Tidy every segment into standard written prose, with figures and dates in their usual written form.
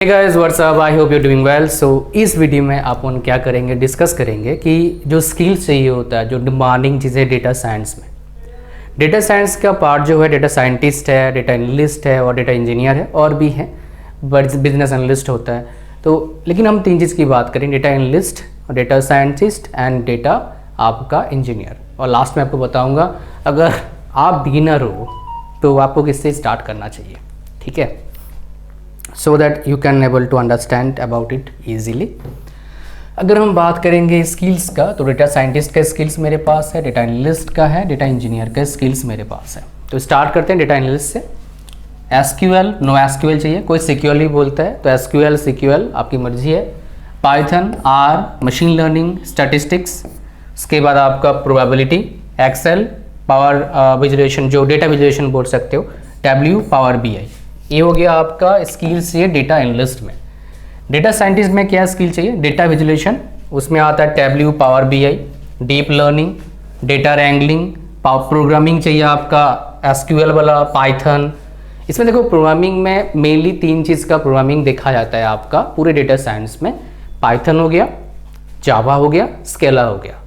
Hey guys, what's up? I hope you're doing well. So इस video में अपन क्या करेंगे, डिस्कस करेंगे कि जो स्किल्स चाहिए होता है, जो डिमांडिंग चीज़ें डेटा साइंस में। डेटा साइंस का पार्ट जो है डेटा साइंटिस्ट है, डेटा एनालिस्ट है और डेटा इंजीनियर है, और भी हैं, बट बिजनेस एनालिस्ट होता है। तो लेकिन हम तीन चीज़ की बात करें, data analyst, data scientist and data आपका इंजीनियर। और लास्ट में आपको बताऊँगा अगर आप बिगिनर हो तो आपको किससे स्टार्ट करना चाहिए, ठीक है, so that you can able to understand about it easily। अगर हम बात करेंगे स्किल्स का, तो डेटा साइंटिस्ट का स्किल्स मेरे पास है, डेटा एनालिस्ट का है, डेटा इंजीनियर का स्किल्स मेरे पास है। तो स्टार्ट करते हैं डेटा एनालिस्ट से। एसक्यूएल, नो एसक्यूएल चाहिए, कोई सिक्योरली बोलता है तो एसक्यूएल सिक्यूएल आपकी मर्जी है। Python, R, machine learning, statistics, उसके बाद आपका प्रोबेबिलिटी, एक्सेल, पावर विजुअलाइजेशन, जो डेटा विजुअलाइजेशन बोल सकते हो, डब्ल्यू, पावर बीआई। ये हो गया आपका स्किल्स ये डेटा एनालिस्ट में। डेटा साइंटिस्ट में क्या स्किल चाहिए? डेटा विजुअलाइजेशन, उसमें आता है Tableau, power BI, deep learning, data wrangling, programming चाहिए आपका एसक्यूएल वाला, पाइथन। इसमें देखो प्रोग्रामिंग में मेनली तीन चीज़ का प्रोग्रामिंग देखा जाता है आपका पूरे डेटा साइंस में। पाइथन हो गया, जावा हो गया, स्केला हो गया।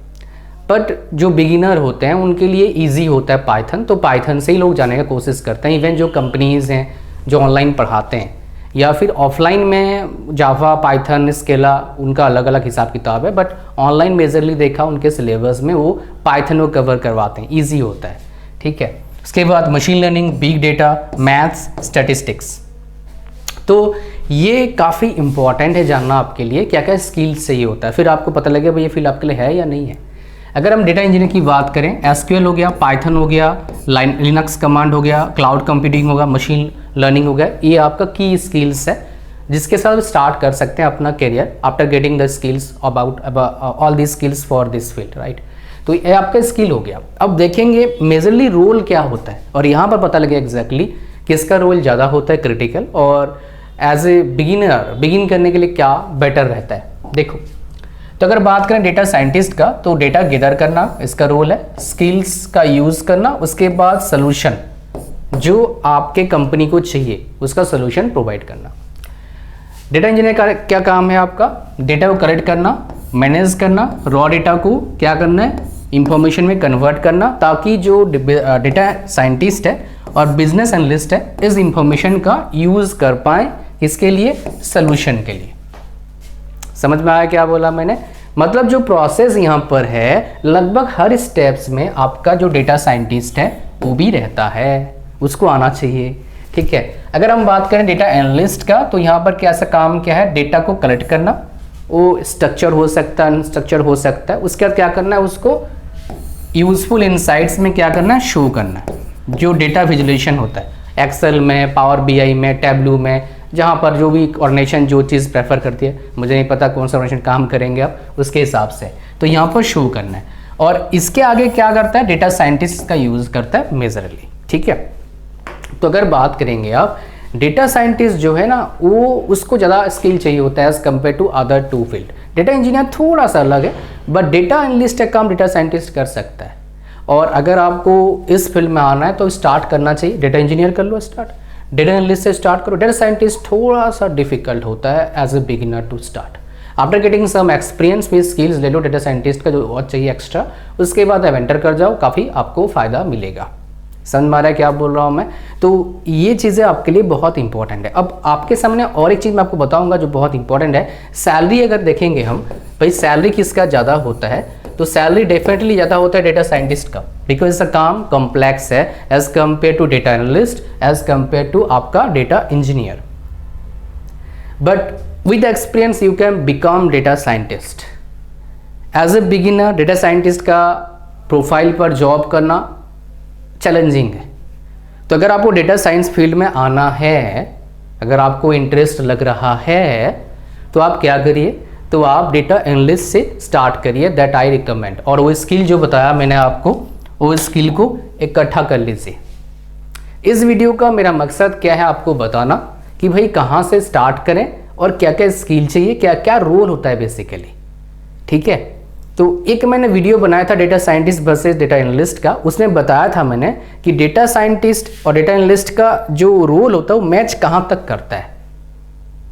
बट जो बिगिनर होते हैं उनके लिए ईजी होता है पाइथन, तो पाइथन से ही लोग जाने का कोशिश करते हैं। इवन जो कंपनीज़ हैं जो ऑनलाइन पढ़ाते हैं या फिर ऑफलाइन में जावा, पाइथन, स्केला, उनका अलग अलग हिसाब किताब है, बट ऑनलाइन मेजरली देखा उनके सिलेबस में वो पाइथन को कवर करवाते हैं, इजी होता है, ठीक है। उसके बाद machine learning, big data, maths, statistics. तो ये काफ़ी इंपॉर्टेंट है जानना आपके लिए क्या क्या स्किल्स चाहिए होता है, फिर आपको पता लगेगा भाई ये फील्ड आपके लिए है या नहीं है। अगर हम डेटा इंजीनियर की बात करें, एसक्यूएल हो गया, पाइथन हो गया, लिनक्स कमांड हो गया, क्लाउड कंप्यूटिंग होगा, मशीन लर्निंग हो गया, ये आपका की स्किल्स है जिसके साथ स्टार्ट कर सकते हैं अपना career after getting the skills about all the skills for this field, right. तो ये आपका स्किल हो गया। अब देखेंगे मेजरली रोल क्या होता है, और यहाँ पर पता लगे एग्जैक्टली किसका रोल ज़्यादा होता है क्रिटिकल, और एज ए बिगिनर बिगिन करने के लिए क्या बेटर रहता है। देखो, तो अगर बात करें डेटा साइंटिस्ट का, तो डेटा गैदर करना इसका रोल है, स्किल्स का यूज़ करना, उसके बाद सोल्यूशन जो आपके कंपनी को चाहिए उसका सोल्यूशन प्रोवाइड करना। डेटा इंजीनियर का क्या काम है? आपका डेटा को कलेक्ट करना, मैनेज करना, रॉ डेटा को क्या करना है, इंफॉर्मेशन में कन्वर्ट करना, ताकि जो डेटा साइंटिस्ट है और बिजनेस एनालिस्ट है इस इंफॉर्मेशन का यूज़ कर पाए, किसके लिए? सोल्यूशन के लिए। समझ में आया क्या बोला मैंने? मतलब जो प्रोसेस यहाँ पर है, लगभग हर स्टेप्स में आपका जो डेटा साइंटिस्ट है वो भी रहता है, उसको आना चाहिए, ठीक है। अगर हम बात करें डेटा एनालिस्ट का, तो यहाँ पर कैसा काम क्या है? डेटा को कलेक्ट करना, वो स्ट्रक्चर हो सकता है, अनस्ट्रक्चर हो सकता है, उसके बाद क्या करना है, उसको यूजफुल इनसाइट्स में क्या करना है, शो करना है। जो डेटा विजुअलाइजेशन होता है एक्सेल में, पावर बीआई में, टैब्लू में, जहाँ पर जो भी ऑर्गेनाइजेशन जो चीज़ प्रेफर करती है, मुझे नहीं पता कौन सा ऑर्गेनाइजेशन काम करेंगे आप उसके हिसाब से, तो यहाँ पर शो करना है। और इसके आगे क्या करता है? डेटा साइंटिस्ट का यूज़ करता है मेजरली, ठीक है। तो अगर बात करेंगे आप, डेटा साइंटिस्ट जो है ना, वो उसको ज़्यादा स्किल चाहिए होता है as compare to other two field. Data engineer थोड़ा सा अलग है, बट डेटा एनालिस्ट का काम डेटा साइंटिस्ट कर सकता है। और अगर आपको इस फील्ड में आना है तो स्टार्ट करना चाहिए, डेटा इंजीनियर कर लो स्टार्ट, डेटा एनालिस्ट से स्टार्ट करो। डेटा साइंटिस्ट थोड़ा सा डिफिकल्ट होता है as a beginner to start. After getting some experience में स्किल्स ले लो डेटा साइंटिस्ट का जो और चाहिए एक्स्ट्रा, उसके बाद अब एंटर कर जाओ, काफ़ी आपको फ़ायदा मिलेगा। समझ में आ रहा है क्या बोल रहा हूँ मैं? तो ये चीज़ें आपके लिए बहुत इंपॉर्टेंट है। अब आपके सामने और एक चीज़ मैं आपको बताऊँगा जो बहुत इंपॉर्टेंट है, सैलरी अगर देखेंगे हम, भाई सैलरी किसका ज़्यादा होता है, तो सैलरी डेफिनेटली ज़्यादा होता है डेटा साइंटिस्ट का, बिकॉज इसका काम कॉम्प्लेक्स है as compare to data analyst, as compare to आपका data engineer. But with experience you can become data scientist. As a beginner data scientist का प्रोफाइल पर जॉब करना चैलेंजिंग है। तो अगर आपको डेटा साइंस फील्ड में आना है, अगर आपको इंटरेस्ट लग रहा है, तो आप क्या करिए, तो आप डेटा एनालिस्ट से स्टार्ट करिए, दैट आई रिकमेंड। और वो स्किल जो बताया मैंने आपको, वो स्किल को इकट्ठा कर लीजिए। इस वीडियो का मेरा मकसद क्या है, आपको बताना कि भाई कहाँ से स्टार्ट करें और क्या क्या स्किल चाहिए, क्या क्या रोल होता है बेसिकली, ठीक है। तो एक मैंने वीडियो बनाया था data scientist versus data analyst का, उसमें बताया था मैंने कि डेटा साइंटिस्ट और डेटा एनालिस्ट का जो रोल होता है वो मैच कहाँ तक करता है।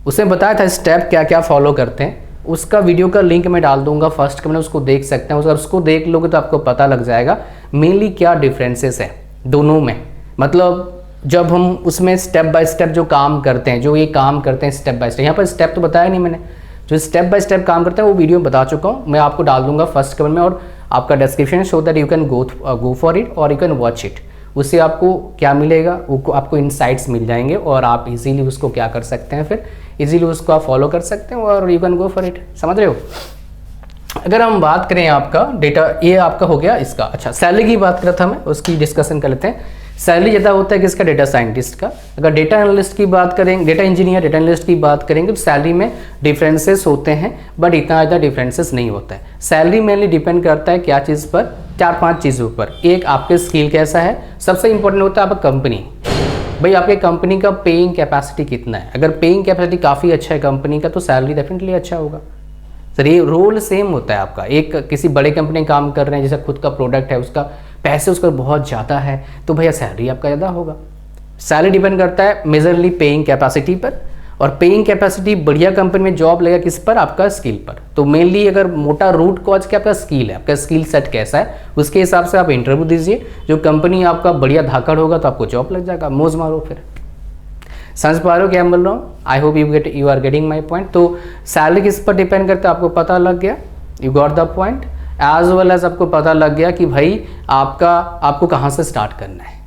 उसमें बताया था स्टेप क्या क्या फॉलो करते हैं, उसका वीडियो का लिंक मैं डाल दूंगा फर्स्ट कमेंट, उसको देख सकते हैं। अगर उसको देख लोगे तो आपको पता लग जाएगा मेनली क्या डिफरेंसेस है दोनों में। मतलब जब हम उसमें स्टेप बाय स्टेप जो काम करते हैं, जो ये काम करते हैं स्टेप बाय स्टेप, यहाँ पर स्टेप तो बताया नहीं मैंने, जो स्टेप बाय स्टेप काम करते हैं वो वीडियो बता चुका हूँ, मैं आपको डाल दूंगा फर्स्ट कमेंट में और आपका description, so that you can go for it और यू कैन वॉच इट। उससे आपको क्या मिलेगा, वो आपको इनसाइट्स मिल जाएंगे और आप इजीली उसको क्या कर सकते हैं, फिर इजीली उसको आप फॉलो कर सकते हैं और you can go for it. समझ रहे हो। अगर हम बात करें आपका डेटा, ये आपका हो गया इसका। अच्छा, सैलरी की बात कर रहा था मैं, उसकी डिस्कशन कर लेते हैं। सैलरी ज़्यादा होता है किसका, डेटा साइंटिस्ट का। अगर डेटा एनालिस्ट की बात करेंगे, डेटा इंजीनियर, डेटा एनालिस्ट की बात करेंगे तो सैलरी में डिफरेंसेस होते हैं, बट इतना ज़्यादा डिफरेंसेस नहीं होता है। सैलरी मेनली डिपेंड करता है क्या चीज़ पर, 4-5 चीज़ों पर। एक, आपके स्किल कैसा है, सबसे इंपॉर्टेंट होता है आपका कंपनी। भाई आपके कंपनी का पेइंग कैपेसिटी कितना है। अगर पेइंग कैपेसिटी काफ़ी अच्छा है कंपनी का तो सैलरी डेफिनेटली अच्छा होगा। सर ये रोल सेम होता है आपका। एक किसी बड़े कंपनी में काम कर रहे हैं, जैसे खुद का प्रोडक्ट है, उसका पैसे उसका बहुत ज़्यादा है, तो भैया सैलरी आपका ज़्यादा होगा। सैलरी डिपेंड करता है मेजरली पेइंग कैपेसिटी पर, और पेइंग कैपेसिटी बढ़िया कंपनी में जॉब लेगा किस पर, आपका स्किल पर। तो मेनली अगर मोटा रूट कॉज क्या, आपका स्किल है, आपका स्किल सेट कैसा है, उसके हिसाब से आप इंटरव्यू दीजिए। जो कंपनी आपका बढ़िया धाकड़ होगा तो आपको जॉब लग जाएगा, मौज मारो फिर। समझ पा रहे हो क्या मैं बोल रहा हूँ। I hope you are getting my point. तो सैलरी किस पर डिपेंड करता है आपको पता लग गया, you got the point. As well as आपको पता लग गया कि भाई आपको कहाँ से स्टार्ट करना है।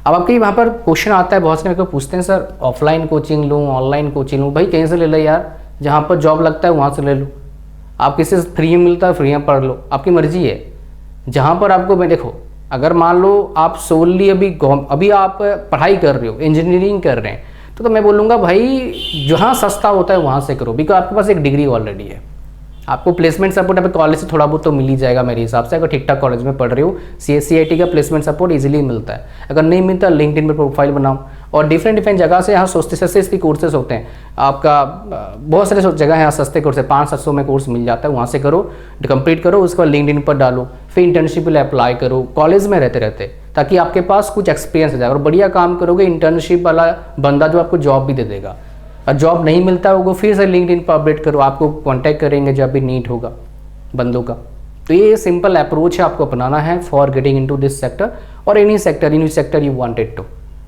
अब आपके वहाँ पर क्वेश्चन आता है, बहुत से मेरे को पूछते हैं सर ऑफलाइन कोचिंग लूँ, ऑनलाइन कोचिंग लूँ। भाई कहीं से ले लो यार, जहाँ पर जॉब लगता है वहाँ से ले लो। आप किसी से फ्री में मिलता है फ्री में पढ़ लो, आपकी मर्जी है। जहाँ पर आपको, मैं देखो, अगर मान लो आप सोलली अभी आप पढ़ाई कर रहे हो, इंजीनियरिंग कर रहे हैं, तो मैं बोलूँगा भाई जहाँ सस्ता होता है वहाँ से करो, बिकॉज आपके पास एक डिग्री ऑलरेडी है। आपको प्लेसमेंट सपोर्ट अभी कॉलेज से थोड़ा बहुत तो मिल ही जाएगा मेरे हिसाब से। अगर ठीक ठाक कॉलेज में पढ़ रहे हो, CIT का प्लेसमेंट सपोर्ट इजीली मिलता है। अगर नहीं मिलता, लिंक्डइन पर प्रोफाइल बनाओ, और डिफरेंट जगह से यहाँ सस्ते इसके कोर्सेज होते हैं। आपका बहुत सारे जगह है यहाँ सस्ते कोर्स है, 500-700 में कोर्स मिल जाता है, वहाँ से करो, कंप्लीट करो, उसके बाद लिंक्डइन पर डालो, फिर इंटर्नशिप के लिए अप्लाई करो कॉलेज में रहते, ताकि आपके पास कुछ एक्सपीरियंस हो जाएगा। और बढ़िया काम करोगे, इंटर्नशिप वाला बंदा जो आपको जॉब भी दे देगा। और जॉब नहीं मिलता होगा फिर से लिंक्डइन पर अपडेट करो, आपको कांटेक्ट करेंगे जब भी नीड होगा बंदों का। तो ये सिंपल अप्रोच है, आपको अपनाना है for getting into this sector और any sector you wanted to.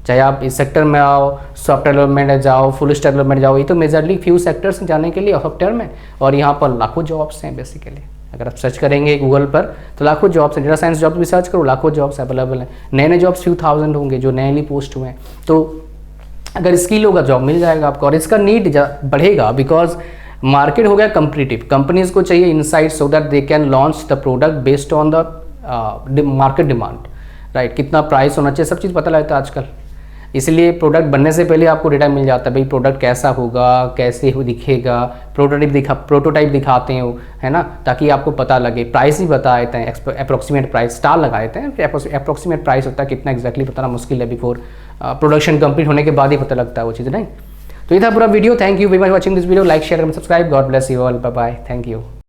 चाहे आप इस सेक्टर में आओ, सॉफ्टवेयर डेवलपमेंट जाओ, फुल स्टैक डेवलपमेंट जाओ, ये तो मेजरली फ्यू सेक्टर्स जाने के लिए सॉफ्टवेयर में, और यहाँ पर लाखों जॉब्स हैं बेसिकली। अगर आप सर्च करेंगे गूगल पर तो लाखों जॉब्स हैं। डेटा साइंस जॉब्स भी सर्च करो, लाखों जॉब्स अवेलेबल हैं। नए जॉब्स few thousand होंगे जो नए पोस्ट हुए हैं। तो अगर स्किल होगा जॉब मिल जाएगा आपको, और इसका नीड बढ़ेगा बिकॉज मार्केट हो गया कम्पिटिटिव। कंपनीज को चाहिए insight so that they can launch the product based on the market demand, right. कितना प्राइस होना चाहिए, सब चीज़ पता लगता है आजकल। इसलिए प्रोडक्ट बनने से पहले आपको डेटा मिल जाता है, भाई प्रोडक्ट कैसा होगा, कैसे हो दिखेगा, प्रोटोटाइप दिखाते हो, है ना, ताकि आपको पता लगे। प्राइस ही बता देते हैं, अप्रोक्सीमेट प्राइस स्टार लगा देते हैं, फिर अप्रोक्सीमेट प्राइस होता है कितना एग्जैक्टली बताना मुश्किल है, बिफोर प्रोडक्शन कंप्लीट होने के बाद ही पता लगता है वो चीज़, नहीं। तो ये था पूरा video. Thank you very much watching this video. Like share subscribe. God bless you all. Bye bye. Thank you.